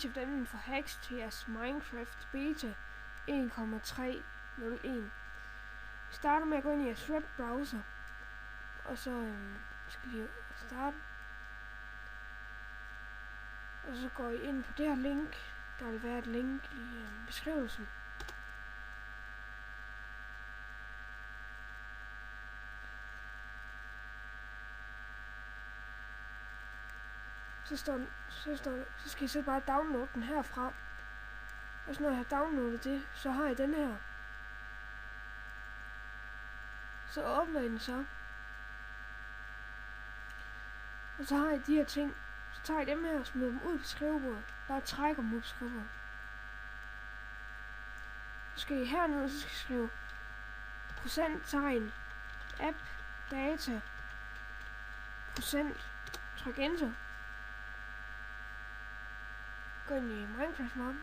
vise jer, hvordan man får hacks til jeres Minecraft beta 1.301. Vi starter med at gå ind i jeres webbrowser, og så skal I starte. Og så går I ind på det her link. Der vil være et link i beskrivelsen. Så skal I så bare downloade den herfra. Og så når jeg har downloadet det, så har I den her. Så åbner I den så. Og så har I de her ting. Så tager I dem her og smider dem ud på skrivebordet. Bare trækker dem ud på skrivebordet. Så skal I hernede, og så skal I skrive procenttegn, app, data, procent, tryk enter. Gå ind i Minecraft mappen.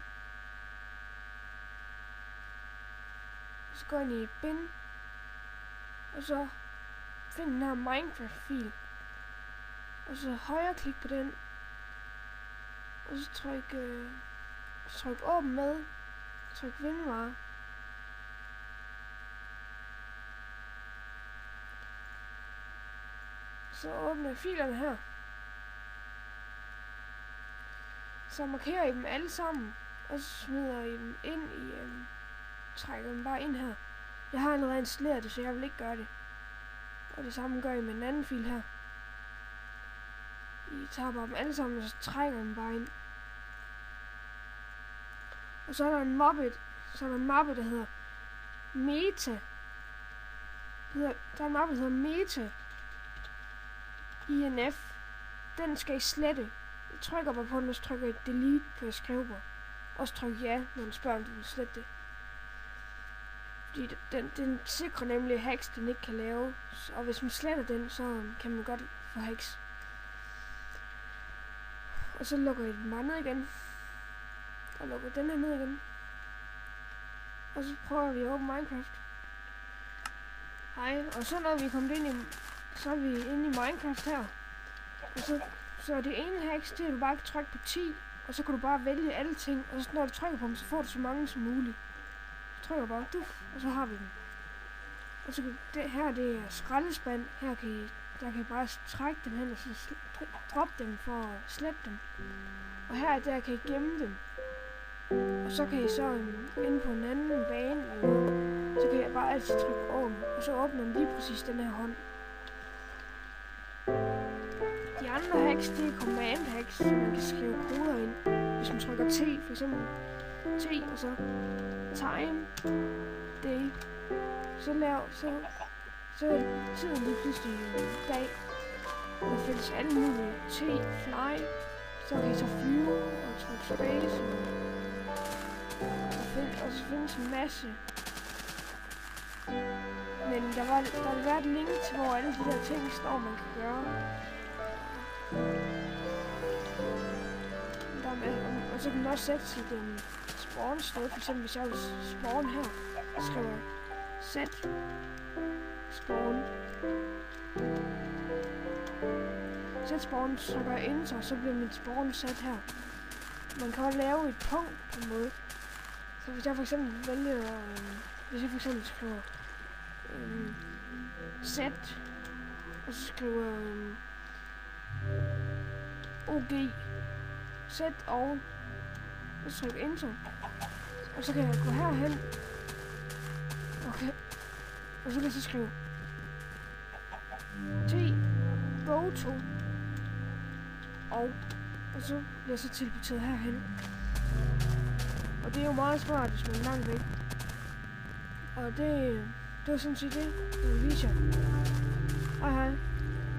Så gå ind i bin. Og så find den her Minecraft fil. Og så højre klik på den. Og så tryk åbn med. Tryk vindvare. Så åbner jeg filerne her. Så markerer I dem alle sammen. Og så smider I dem ind i... trækker dem bare ind her. Jeg har allerede installeret det, så jeg vil ikke gøre det. Og det samme gør I med en anden fil her. I tager bare dem alle sammen, og så trækker dem bare ind. Og så er der en mappe, der hedder Meta. Der er en mappe, der hedder Meta INF. Den skal I slette. Jeg trykker bare på den, og så trykker I delete på jeres skrivebord. Og så trykker ja, når den spørger, om du vil slette det. Fordi den sikrer nemlig hacks, den ikke kan lave. Og hvis man sletter den, så kan man godt få hacks. Og så lukker I den bare ned igen. Og lukker den her ned igen. Og så prøver vi at åbne Minecraft. Hej, og så når vi er kommet ind i, så er vi inde i Minecraft her. Og så er det ene hacks til, at du bare kan trykke på 10. Og så kan du bare vælge alle ting. Og så når du trykker på dem, så får du så mange som muligt. Så trykker bare duf, og så har vi dem. Og så det her, det er skraldespand. Her kan I bare trække dem hen, og så droppe dem for at slette dem. Og her der kan I gemme dem. Og så kan I så ind på en anden bane, eller så kan jeg bare altid trykke åbn, og så åbner den lige præcis den her hånd. De andre hacks, det er command hacks, så man kan skrive koder ind. Hvis man trykker T, for eksempel T, og så time, day, så er tiden lige pludselig dag. Og der findes alle mulige T, fly, så kan I så flyve og trykke space, og så findes en masse. Men der vil være et link til, hvor alle de der ting står, man kan gøre. Og så kan man også sætte sit spawn-sted. For eksempel hvis jeg vil spawn her, så skriver jeg set spawn. Set spawn, så gør jeg enter, så bliver mit spawn sat her. Man kan også lave et punkt på en måde. Så hvis jeg for eksempel vælger, hvis jeg for eksempel skriver set, og så skriver OG, set og så trykker enter, og så kan jeg gå herhen, okay, og så kan jeg så skrive T, go to, og så bliver jeg så teleporteret herhen. Og det er jo meget smart, hvis man er langt væk. Og det var sådan set det. Jeg vil vise jer. Hej hej.